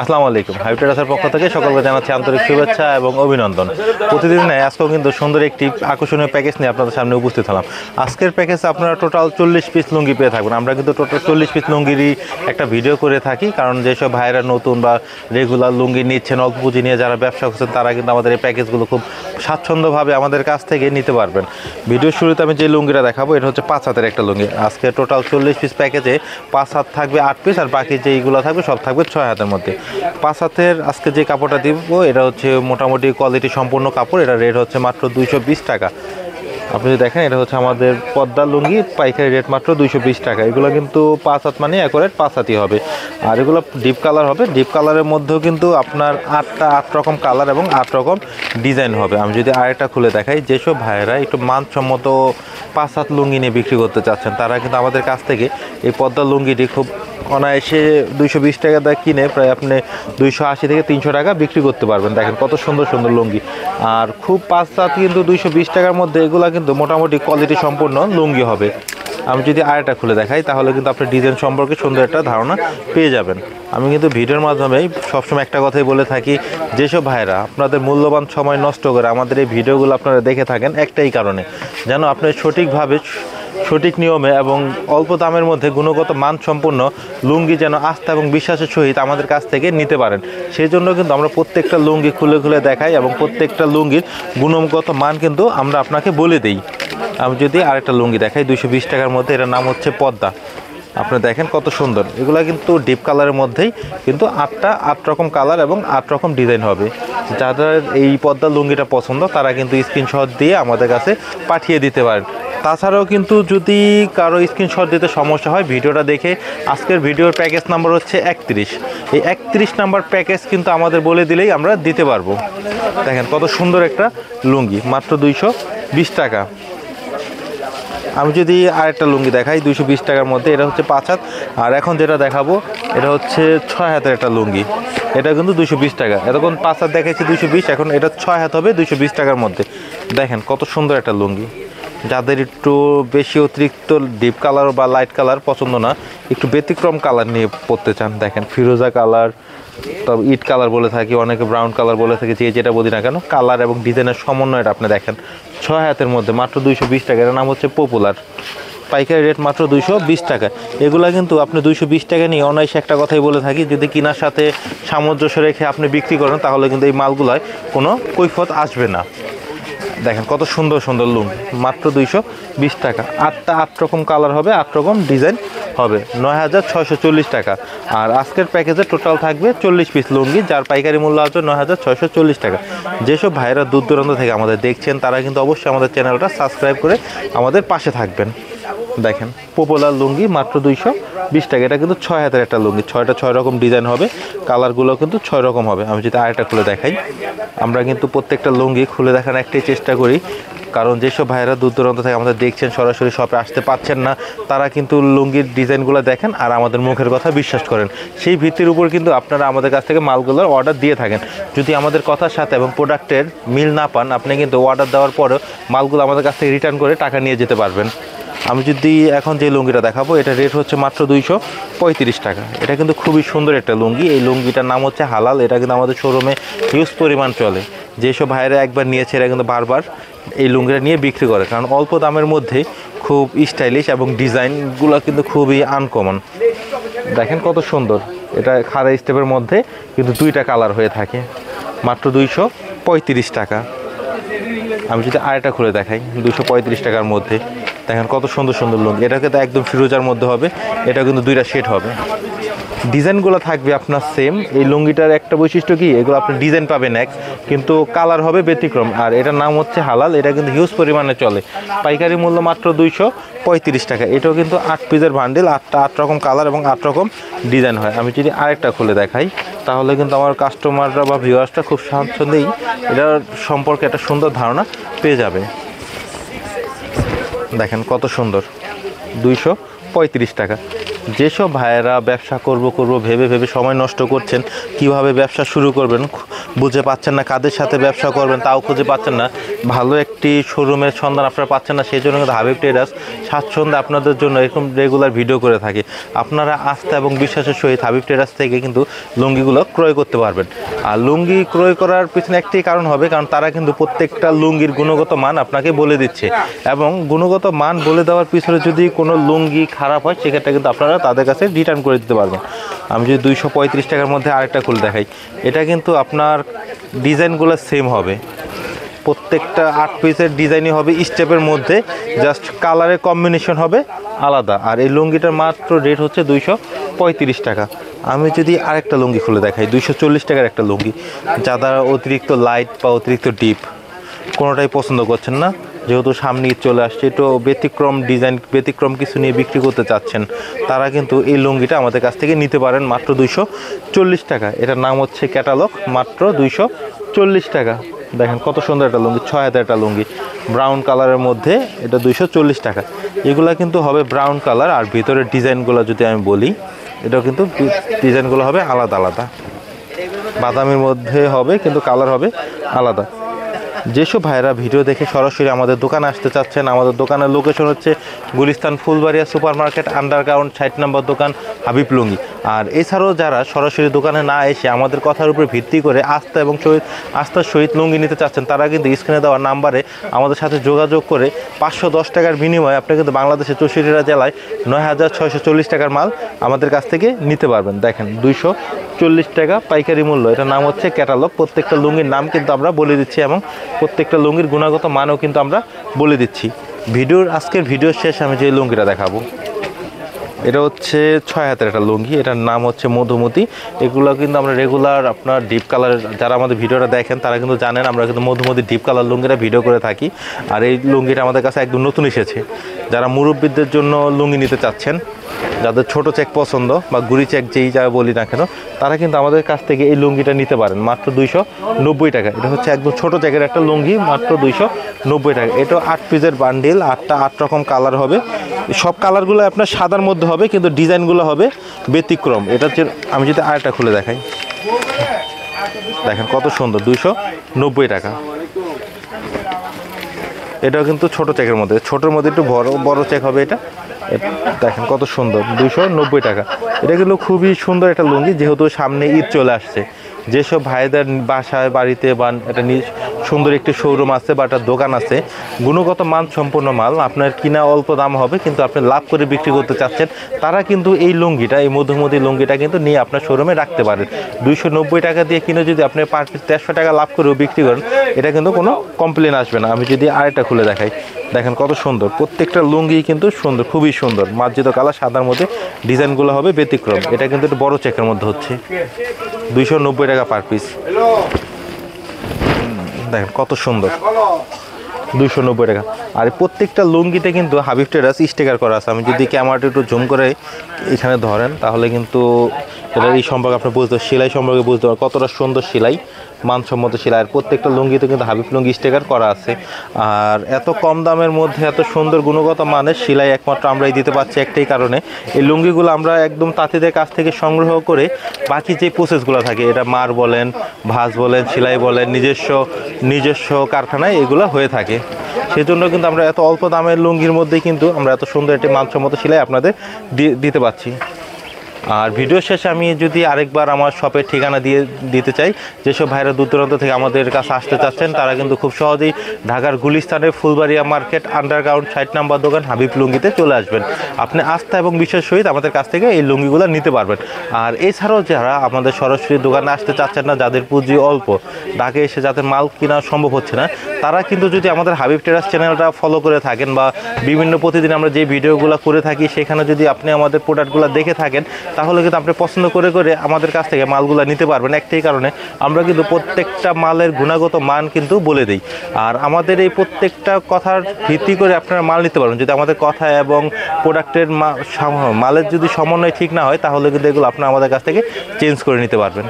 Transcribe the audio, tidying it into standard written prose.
আসসালামু আলাইকুম। হাবিব ট্রেডার্সের পক্ষ থেকে সকলকে জানাচ্ছি আন্তরিক শুভেচ্ছা এবং অভিনন্দন। প্রতিদিন নেয় আজকেও কিন্তু সুন্দর একটি আকর্ষণীয় প্যাকেজ নিয়ে আপনাদের সামনে উপস্থিত হলাম। আজকের প্যাকেজে আপনারা টোটাল 40 পিস লুঙ্গি পেয়ে থাকবেন। আমরা কিন্তু টোটাল 40 পিস লুঙ্গিরই একটা ভিডিও করে থাকি, কারণ যেসব ভাইয়েরা নতুন বা রেগুলার লুঙ্গি নিচ্ছেন, অল্প পুঁজি নিয়ে যারা ব্যবসা করছেন, তারা কিন্তু আমাদের এই প্যাকেজগুলো খুব স্বাচ্ছন্দ্যভাবে আমাদের কাছ থেকে নিতে পারবেন। ভিডিওর শুরুতে আমি যে লুঙ্গিটা দেখাবো, এটা হচ্ছে 5 হাতের একটা লুঙ্গি। আজকে টোটাল 40 পিস প্যাকেজে 5 হাত থাকবে 8 পিস, আর বাকি যেইগুলো থাকবে সব থাকবে 6 হাতের মধ্যে। 5 হাতের আজকে যে কাপড়টা দিব, এটা হচ্ছে মোটামুটি কোয়ালিটি সম্পূর্ণ কাপড়। এটা রেট হচ্ছে মাত্র 220 টাকা। আপনি যদি দেখেন, এটা হচ্ছে আমাদের পদ্মার লুঙ্গি, পাইকারি রেট মাত্র 220 টাকা। এগুলো কিন্তু 5 হাত মানে অ্যাকুরেট 5 হাতই হবে। আর এগুলো ডিপ কালার হবে। ডিপ কালারের মধ্যেও কিন্তু আপনার 8 রকম কালার এবং 8 রকম ডিজাইন হবে। আমি যদি আরেকটা খুলে দেখাই, যেসব ভাইয়েরা একটু মানসম্মত 5 হাত লুঙ্গি নিয়ে বিক্রি করতে চাচ্ছেন, তারা কিন্তু আমাদের কাছ থেকে এই পদ্মার লুঙ্গিটি খুব অনায়াসে 220 টাকা দিয়ে কিনে প্রায় আপনি 280 থেকে 300 টাকা বিক্রি করতে পারবেন। দেখেন কত সুন্দর সুন্দর লুঙ্গি। আর খুব 5 হাত কিন্তু 220 টাকার মধ্যে এগুলো কিন্তু মোটামুটি কোয়ালিটি সম্পূর্ণ লুঙ্গি হবে। আমি যদি আরেকটা খুলে দেখাই, তাহলে কিন্তু আপনি ডিজাইন সম্পর্কে সুন্দর একটা ধারণা পেয়ে যাবেন। আমি কিন্তু ভিডিওর মাধ্যমেই সবসময় একটা কথাই বলে থাকি, যেসব ভাইরা আপনাদের মূল্যবান সময় নষ্ট করে আমাদের এই ভিডিওগুলো আপনারা দেখে থাকেন, একটাই কারণে, যেন আপনি সঠিকভাবে সঠিক নিয়মে এবং অল্প দামের মধ্যে গুণগত মানসম্পন্ন লুঙ্গি যেন আস্থা এবং বিশ্বাসের সহিত আমাদের কাছ থেকে নিতে পারেন। সেই জন্য কিন্তু আমরা প্রত্যেকটা লুঙ্গি খুলে খুলে দেখাই এবং প্রত্যেকটা লুঙ্গির গুণগত মান কিন্তু আমরা আপনাকে বলে দিই। আমি যদি আরেকটা লুঙ্গি দেখাই 220 টাকার মধ্যে, এটার নাম হচ্ছে পদ্মা। আপনি দেখেন কত সুন্দর। এগুলো কিন্তু ডিপ কালারের মধ্যেই কিন্তু 8 রকম কালার এবং 8 রকম ডিজাইন হবে। যাদের এই পদ্মা লুঙ্গিটা পছন্দ, তারা কিন্তু স্ক্রিনশট দিয়ে আমাদের কাছে পাঠিয়ে দিতে পারেন। তাছাড়াও কিন্তু যদি কারো স্ক্রিনশট দিতে সমস্যা হয়, ভিডিওটা দেখে, আজকের ভিডিওর প্যাকেজ নাম্বার হচ্ছে 31। এই 31 নাম্বার প্যাকেজ কিন্তু আমাদের বলে দিলেই আমরা দিতে পারবো। দেখেন কত সুন্দর একটা লুঙ্গি, মাত্র 220 টাকা। আমি যদি আরেকটা লুঙ্গি দেখাই 220 টাকার মধ্যে, এটা হচ্ছে 5 হাত। আর এখন যেটা দেখাবো, এটা হচ্ছে 6 হাতের একটা লুঙ্গি। এটা কিন্তু 220 টাকা। এতক্ষণ 5 হাত দেখাচ্ছি 220, এখন এটা 6 হাত হবে 220 টাকার মধ্যে। দেখেন কত সুন্দর একটা লুঙ্গি। যাদের একটু বেশি অতিরিক্ত ডিপ কালার বা লাইট কালার পছন্দ না, একটু ব্যতিক্রম কালার নিয়ে পরতে চান, দেখেন ফিরোজা কালার, তবে ইট কালার বলে থাকি, অনেকে ব্রাউন কালার বলে থাকি, যে যেটা বলি না কেন, কালার এবং ডিজাইনের সমন্বয়টা আপনি দেখেন। 6 হাতের মধ্যে মাত্র 220 টাকা। এর নাম হচ্ছে পপুলার। পাইকারি রেট মাত্র 220 টাকা। এগুলা কিন্তু আপনি 220 টাকা নিয়ে অনায়াসে একটা কথাই বলে থাকি, যদি কেনার সাথে সামঞ্জস্য রেখে আপনি বিক্রি করেন, তাহলে কিন্তু এই মালগুলায় কোনো কৈফত আসবে না। দেখেন কত সুন্দর সুন্দর লুঙ্গি, মাত্র 220 টাকা। 8 রকম কালার হবে, 8 রকম ডিজাইন হবে, 9640 টাকা। আর আজকের প্যাকেজে টোটাল থাকবে 40 পিস লুঙ্গি, যার পাইকারি মূল্য আছে 9640 টাকা। যেসব ভাইয়েরা দূর দূরান্ত থেকে আমাদের দেখছেন, তারা কিন্তু অবশ্যই আমাদের চ্যানেলটা সাবস্ক্রাইব করে আমাদের পাশে থাকবেন। দেখেন পপুলার লুঙ্গি মাত্র 220 টাকা। এটা কিন্তু 6 হাতের একটা লুঙ্গি, 6 রকম ডিজাইন হবে, কালারগুলো কিন্তু 6 রকম হবে। আমি যদি আরেকটা খুলে দেখাই, আমরা কিন্তু প্রত্যেকটা লুঙ্গি খুলে দেখার একটাই চেষ্টা করি, কারণ যেসব ভাইয়েরা দূর দূরান্ত থেকে আমাদের দেখছেন, সরাসরি শপে আসতে পারছেন না, তারা কিন্তু লুঙ্গির ডিজাইনগুলো দেখেন আর আমাদের মুখের কথা বিশ্বাস করেন। সেই ভিত্তির উপর কিন্তু আপনারা আমাদের কাছ থেকে মালগুলোর অর্ডার দিয়ে থাকেন। যদি আমাদের কথার সাথে এবং প্রোডাক্টের মিল না পান, আপনি কিন্তু অর্ডার দেওয়ার পরেও মালগুলো আমাদের কাছ থেকে রিটার্ন করে টাকা নিয়ে যেতে পারবেন। আমি যদি এখন যে লুঙ্গিটা দেখাবো, এটা রেট হচ্ছে মাত্র 235 টাকা। এটা কিন্তু খুবই সুন্দর একটা লুঙ্গি। এই লুঙ্গিটার নাম হচ্ছে হালাল। এটা কিন্তু আমাদের শোরুমে হিউজ পরিমাণ চলে। যেসব ভাইয়েরা একবার নিয়েছে, এরা কিন্তু বারবার এই লুঙ্গিটা নিয়ে বিক্রি করে, কারণ অল্প দামের মধ্যে খুব স্টাইলিশ এবং ডিজাইনগুলো কিন্তু খুবই আনকমন। দেখেন কত সুন্দর। এটা খাড়া স্টেপের মধ্যে কিন্তু 2টা কালার হয়ে থাকে, মাত্র 235 টাকা। আমি যদি আরেকটা খুলে দেখাই 235 টাকার মধ্যে, দেখেন কত সুন্দর সুন্দর লুঙ্গি। এটা কিন্তু একদম ফিরোজার মধ্যে হবে, এটা কিন্তু 2টা শেড হবে। ডিজাইনগুলো থাকবে আপনার সেম। এই লুঙ্গিটার একটা বৈশিষ্ট্য কি, এগুলো আপনি ডিজাইন পাবেন এক, কিন্তু কালার হবে ব্যতিক্রম। আর এটার নাম হচ্ছে হালাল। এটা কিন্তু হিউজ পরিমাণে চলে, পাইকারি মূল্য মাত্র 235 টাকা। এটাও কিন্তু 8 পিসের বান্ডিল, 8 রকম কালার এবং 8 রকম ডিজাইন হয়। আমি যদি আরেকটা খুলে দেখাই, তাহলে কিন্তু আমার কাস্টমাররা বা ভিউয়ার্সরা খুব স্বাচ্ছন্দ্যেই এটার সম্পর্কে একটা সুন্দর ধারণা পেয়ে যাবে। দেখেন কত সুন্দর, 235 টাকা। যেসব ভাইয়েরা ব্যবসা করব ভেবে সময় নষ্ট করছেন, কিভাবে ব্যবসা শুরু করবেন বুঝে পাচ্ছেন না, কাদের সাথে ব্যবসা করবেন তাও খুঁজে পাচ্ছেন না, ভালো একটি শোরুমের সন্ধান আপনারা পাচ্ছেন না, সেই জন্য কিন্তু হাবিব ট্রেডার্স স্বাচ্ছন্দ্যে আপনাদের জন্য এরকম রেগুলার ভিডিও করে থাকে। আপনারা আস্থা এবং বিশ্বাসের সহিত হাবিব ট্রেডার্স থেকে কিন্তু লুঙ্গিগুলো ক্রয় করতে পারবেন। আর লুঙ্গি ক্রয় করার পিছনে একটি কারণ হবে, কারণ তারা কিন্তু প্রত্যেকটা লুঙ্গির গুণগত মান আপনাকে বলে দিচ্ছে, এবং গুণগত মান বলে দেওয়ার পিছনে যদি কোনো লুঙ্গি খারাপ হয় সেক্ষেত্রে কিন্তু আপনারা তাদের কাছে রিটার্ন করে দিতে পারবেন। আমি যদি 235 টাকার মধ্যে আরেকটা খুলে দেখাই, এটা কিন্তু আপনার ডিজাইনগুলো সেম হবে, প্রত্যেকটা 8 পিসের ডিজাইনই হবে স্টেপের মধ্যে, জাস্ট কালারের কম্বিনেশন হবে আলাদা। আর এই লুঙ্গিটার মাত্র রেট হচ্ছে 235 টাকা। আমি যদি আরেকটা লুঙ্গি খুলে দেখাই, 240 টাকার একটা লুঙ্গি, যারা অতিরিক্ত লাইট বা অতিরিক্ত ডিপ কোনোটাই পছন্দ করছেন না, যেহেতু সামনে ঈদ চলে আসছে, একটু ব্যতিক্রম ডিজাইন ব্যতিক্রম কিছু নিয়ে বিক্রি করতে চাচ্ছেন, তারা কিন্তু এই লুঙ্গিটা আমাদের কাছ থেকে নিতে পারেন মাত্র 240 টাকা। এটার নাম হচ্ছে ক্যাটালগ, মাত্র 240 টাকা। দেখেন কত সুন্দর একটা লুঙ্গি, 6 হাতের একটা লুঙ্গি, ব্রাউন কালারের মধ্যে, এটা 240 টাকা। এগুলা কিন্তু হবে ব্রাউন কালার, আর ভিতরের ডিজাইনগুলো যদি আমি বলি, এটাও কিন্তু ডিজাইনগুলো হবে আলাদা আলাদা, বাদামির মধ্যে হবে কিন্তু কালার হবে আলাদা। যেসব ভাইরা ভিডিও দেখে সরাসরি আমাদের দোকানে আসতে চাচ্ছেন, আমাদের দোকানের লোকেশন হচ্ছে Gulistan Phulbaria super market underground 60 নম্বর দোকান, হাবিব লুঙ্গি। আর এছাড়াও যারা সরাসরি দোকানে না এসে আমাদের কথার উপর ভিত্তি করে আস্থার সহিত লুঙ্গি নিতে চাচ্ছেন, তারা কিন্তু স্ক্রিনে দেওয়া নাম্বারে আমাদের সাথে যোগাযোগ করে 510 টাকার বিনিময়ে আপনি কিন্তু বাংলাদেশের 64টা জেলায় 9640 টাকার মাল আমাদের কাছ থেকে নিতে পারবেন। দেখেন 240 টাকা পাইকারি মূল্য, এটার নাম হচ্ছে ক্যাটালগ। প্রত্যেকটা লুঙ্গির নাম কিন্তু আমরা বলে দিচ্ছি, এবং প্রত্যেকটা লুঙ্গির গুণগত মানও কিন্তু আমরা বলে দিচ্ছি। আজকের ভিডিওর শেষে আমি যে লুঙ্গিটা দেখাবো, এটা হচ্ছে 6 হাতের একটা লুঙ্গি, এটার নাম হচ্ছে মধুমতি। এগুলো কিন্তু আমরা রেগুলার আপনার ডিপ কালার, যারা আমাদের ভিডিওটা দেখেন তারা কিন্তু জানেন আমরা কিন্তু মধুমতি ডিপ কালার লুঙ্গিটা ভিডিও করে থাকি। আর এই লুঙ্গিটা আমাদের কাছে একদম নতুন এসেছে। যারা মুরব্বীদের জন্য লুঙ্গি নিতে চাচ্ছেন, যাদের ছোট চেক পছন্দ বা গুড়ি চেক যেই যা বলি না কেন, তারা কিন্তু আমাদের কাছ থেকে এই লুঙ্গিটা নিতে পারেন মাত্র 290 টাকা। এটা হচ্ছে একদম ছোট চেকের একটা লুঙ্গি, মাত্র 290 টাকা। এটা 8 পিসের বান্ডিল, 8 রকম কালার হবে, সব কালারগুলো আপনার সাদার মধ্যে হবে, কিন্তু ডিজাইনগুলো হবে ব্যতিক্রম। এটা হচ্ছে, আমি যদি আরেকটা খুলে দেখাই, দেখেন কত সুন্দর, 290 টাকা। এটাও কিন্তু ছোট চেকের মধ্যে, ছোটোর মধ্যে একটু বড় চেক হবে। এটা দেখেন কত সুন্দর, 290 টাকা। এটা কিন্তু খুবই সুন্দর একটা লুঙ্গি, যেহেতু সামনে ঈদ চলে আসছে। যেসব ভাইদের বাসায় বাড়িতে বা একটা সুন্দর একটি শোরুম আছে বা একটা দোকান আছে, গুণগত মান সম্পন্ন মাল আপনার কিনা অল্প দাম হবে, কিন্তু আপনি লাভ করে বিক্রি করতে চাচ্ছেন, তারা কিন্তু এই লুঙ্গিটা, এই মধুমতি লুঙ্গিটা কিন্তু নিয়ে আপনার শোরুমে রাখতে পারেন। 290 টাকা দিয়ে কিনে যদি আপনি পার পিস 150 টাকা লাভ করেও বিক্রি করেন, এটা কিন্তু কোনো কমপ্লেন আসবে না। আমি যদি আরেকটা খুলে দেখাই, দেখেন কত সুন্দর, প্রত্যেকটা লুঙ্গি কিন্তু সুন্দর, খুবই সুন্দর, মার্জিত কালার, সাদার মধ্যে ডিজাইনগুলো হবে ব্যতিক্রম। এটা কিন্তু একটু বড় চেকের মধ্যে হচ্ছে, 290 টাকা পার পিস। দেখেন কত সুন্দর, 290 টাকা। আর প্রত্যেকটা লুঙ্গিতে কিন্তু হাবিব ট্রেডার্স স্টিকার করা আছে। আমি যদি ক্যামেরাটা একটু জুম করে এখানে ধরেন, তাহলে কিন্তু এটা এই সম্পর্কে আপনি বুঝতে, সেলাই সম্পর্কে বুঝতে পারেন কতটা সুন্দর সেলাই, মানসম্মত সেলাই। আর প্রত্যেকটা লুঙ্গিতে কিন্তু হাবিব লুঙ্গি স্টিকার করা আছে। আর এত কম দামের মধ্যে এত সুন্দর গুণগত মানের সেলাই একমাত্র আমরাই দিতে পারছি একটাই কারণে, এই লুঙ্গিগুলো আমরা একদম তাঁতিদের কাছ থেকে সংগ্রহ করে বাকি যে প্রসেসগুলো থাকে, এটা মার বলেন, ভাঁজ বলেন, সেলাই বলেন, নিজস্ব কারখানায় এগুলো হয়ে থাকে। সেজন্য কিন্তু আমরা এত অল্প দামের লুঙ্গির মধ্যে কিন্তু আমরা এত সুন্দর একটি মানসম্মত সেলাই আপনাদের দিতে পারছি। আর ভিডিও শেষে আমি যদি আরেকবার আমার শপের ঠিকানা দিতে চাই, যেসব ভাইরা দূর দূরান্ত থেকে আমাদের কাছে আসতে চাচ্ছেন, তারা কিন্তু খুব সহজেই ঢাকার গুলিস্তানের ফুলবাড়িয়া মার্কেট আন্ডারগ্রাউন্ড 60 নম্বর দোকান হাবিব লুঙ্গিতে চলে আসবেন। আপনি আস্থা এবং বিশ্বাস সহিত আমাদের কাছ থেকে এই লুঙ্গিগুলো নিতে পারবেন। আর এছাড়াও যারা আমাদের সরাসরি দোকানে আসতে চাচ্ছেন না, যাদের পুঁজি অল্প, ঢাকায় এসে যাদের মাল কেনা সম্ভব হচ্ছে না, তারা কিন্তু যদি আমাদের হাবিব ট্রেডার্স চ্যানেলটা ফলো করে থাকেন, বা বিভিন্ন প্রতিদিন আমরা যে ভিডিওগুলো করে থাকি সেখানে যদি আপনি আমাদের প্রোডাক্টগুলো দেখে থাকেন, তাহলে কিন্তু আপনি পছন্দ করে আমাদের কাছ থেকে মালগুলো নিতে পারবেন। একটাই কারণে, আমরা কিন্তু প্রত্যেকটা মালের গুণগত মান কিন্তু বলে দিই। আর আমাদের এই প্রত্যেকটা কথার ভিত্তি করে আপনারা মাল নিতে পারবেন। যদি আমাদের কথা এবং প্রোডাক্টের মালের যদি সমন্বয় ঠিক না হয়, তাহলে কিন্তু এগুলো আপনারা আমাদের কাছ থেকে চেঞ্জ করে নিতে পারবেন।